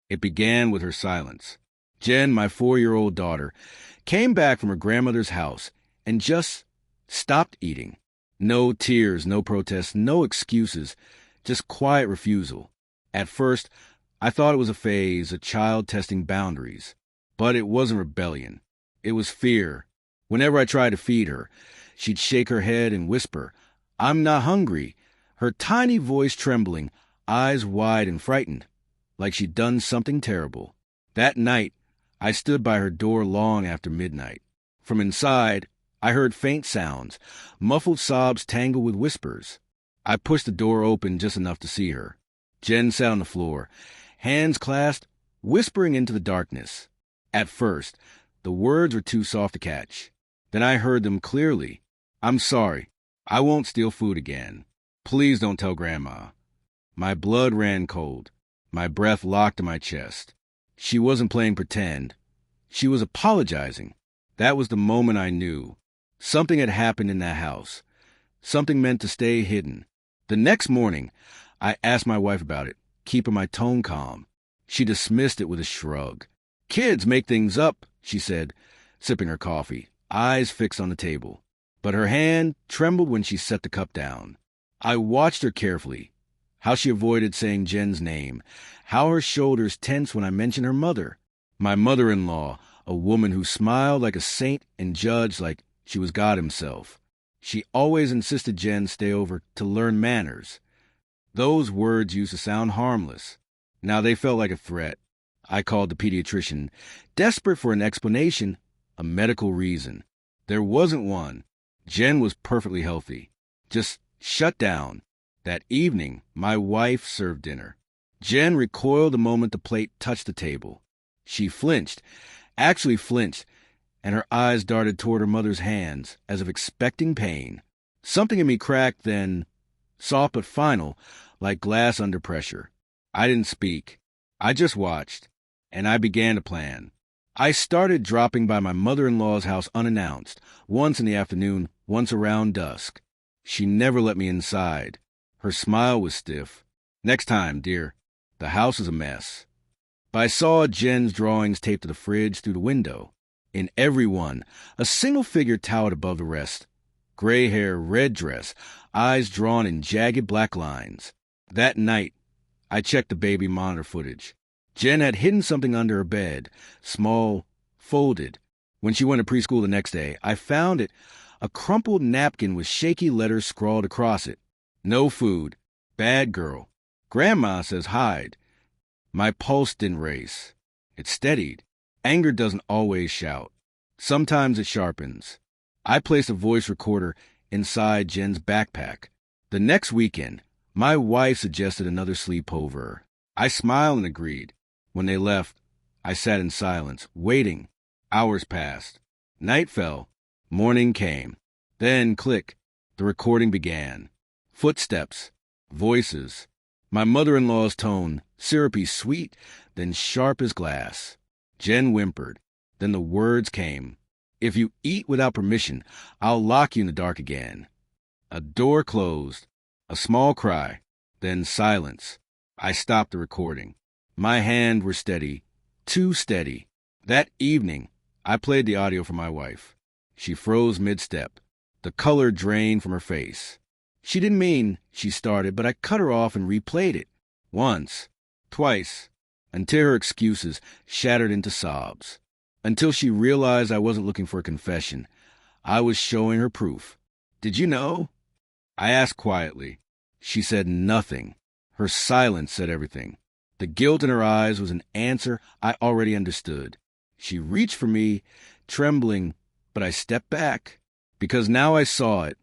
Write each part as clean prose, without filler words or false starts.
It began with her silence. Jen, my 4-year-old daughter, came back from her grandmother's house and just stopped eating. No tears, no protests, no excuses, just quiet refusal. At first, I thought it was a phase, a child testing boundaries. But it wasn't rebellion. It was fear. Whenever I tried to feed her, she'd shake her head and whisper, "I'm not hungry," her tiny voice trembling, eyes wide and frightened, like she'd done something terrible. That night, I stood by her door long after midnight. From inside, I heard faint sounds, muffled sobs tangled with whispers. I pushed the door open just enough to see her. Jen sat on the floor, hands clasped, whispering into the darkness. At first, the words were too soft to catch. Then I heard them clearly. "I'm sorry. I won't steal food again. Please don't tell Grandma." My blood ran cold. My breath locked in my chest. She wasn't playing pretend. She was apologizing. That was the moment I knew. Something had happened in that house. Something meant to stay hidden. The next morning, I asked my wife about it, keeping my tone calm. She dismissed it with a shrug. "Kids make things up," she said, sipping her coffee, eyes fixed on the table. But her hand trembled when she set the cup down. I watched her carefully, how she avoided saying Jen's name, how her shoulders tensed when I mentioned her mother. My mother-in-law, a woman who smiled like a saint and judged like she was God himself. She always insisted Jen stay over to learn manners. Those words used to sound harmless. Now they felt like a threat. I called the pediatrician, desperate for an explanation, a medical reason. There wasn't one. Jen was perfectly healthy. Just shut down. That evening, my wife served dinner. Jen recoiled the moment the plate touched the table. She flinched, actually flinched, and her eyes darted toward her mother's hands, as if expecting pain. Something in me cracked then, soft but final, like glass under pressure. I didn't speak. I just watched, and I began to plan. I started dropping by my mother-in-law's house unannounced, once in the afternoon, once around dusk. She never let me inside. Her smile was stiff. "Next time, dear. The house is a mess." But I saw Jen's drawings taped to the fridge through the window. In every one, a single figure towered above the rest. Gray hair, red dress, eyes drawn in jagged black lines. That night, I checked the baby monitor footage. Jen had hidden something under her bed, small, folded. When she went to preschool the next day, I found it, a crumpled napkin with shaky letters scrawled across it. "No food. Bad girl. Grandma says hide." My pulse didn't race. It steadied. Anger doesn't always shout. Sometimes it sharpens. I placed a voice recorder inside Jen's backpack. The next weekend, my wife suggested another sleepover. I smiled and agreed. When they left, I sat in silence, waiting. Hours passed. Night fell. Morning came. Then, click, the recording began. Footsteps. Voices. My mother-in-law's tone, syrupy sweet, then sharp as glass. Jen whimpered. Then the words came. "If you eat without permission, I'll lock you in the dark again." A door closed. A small cry. Then silence. I stopped the recording. My hands were steady. Too steady. That evening, I played the audio for my wife. She froze mid-step. The color drained from her face. "She didn't mean," she started, but I cut her off and replayed it. Once. Twice. Until her excuses shattered into sobs. Until she realized I wasn't looking for a confession. I was showing her proof. "Did you know?" I asked quietly. She said nothing. Her silence said everything. The guilt in her eyes was an answer I already understood. She reached for me, trembling, but I stepped back. Because now I saw it.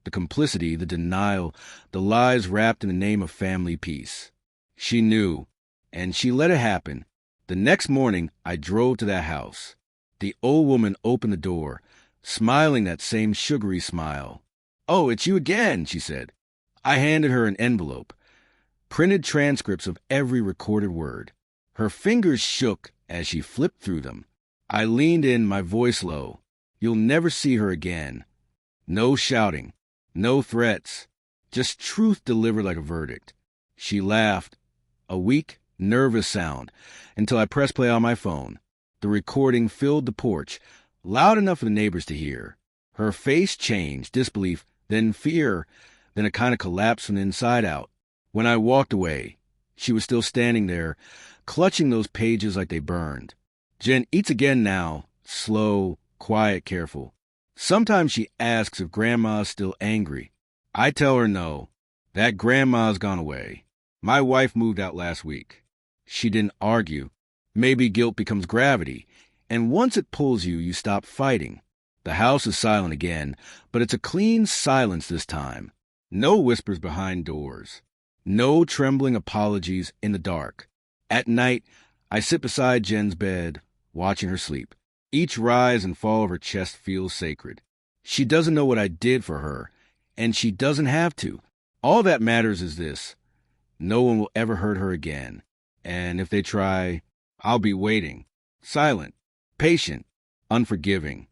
The complicity, the denial, the lies wrapped in the name of family peace. She knew, and she let it happen. The next morning, I drove to that house. The old woman opened the door, smiling that same sugary smile. "Oh, it's you again," she said. I handed her an envelope, printed transcripts of every recorded word. Her fingers shook as she flipped through them. I leaned in, my voice low. "You'll never see her again." No shouting, no threats, just truth delivered like a verdict. She laughed. "A week? nervous sound, until I pressed play on my phone. The recording filled the porch, loud enough for the neighbors to hear. Her face changed, disbelief, then fear, then a kind of collapse from the inside out. When I walked away, she was still standing there, clutching those pages like they burned. Jen eats again now, slow, quiet, careful. Sometimes she asks if Grandma's still angry. I tell her no, that Grandma's gone away. My wife moved out last week. She didn't argue. Maybe guilt becomes gravity, and once it pulls you, you stop fighting. The house is silent again, but it's a clean silence this time. No whispers behind doors. No trembling apologies in the dark. At night, I sit beside Jen's bed, watching her sleep. Each rise and fall of her chest feels sacred. She doesn't know what I did for her, and she doesn't have to. All that matters is this: no one will ever hurt her again. And if they try, I'll be waiting, silent, patient, unforgiving.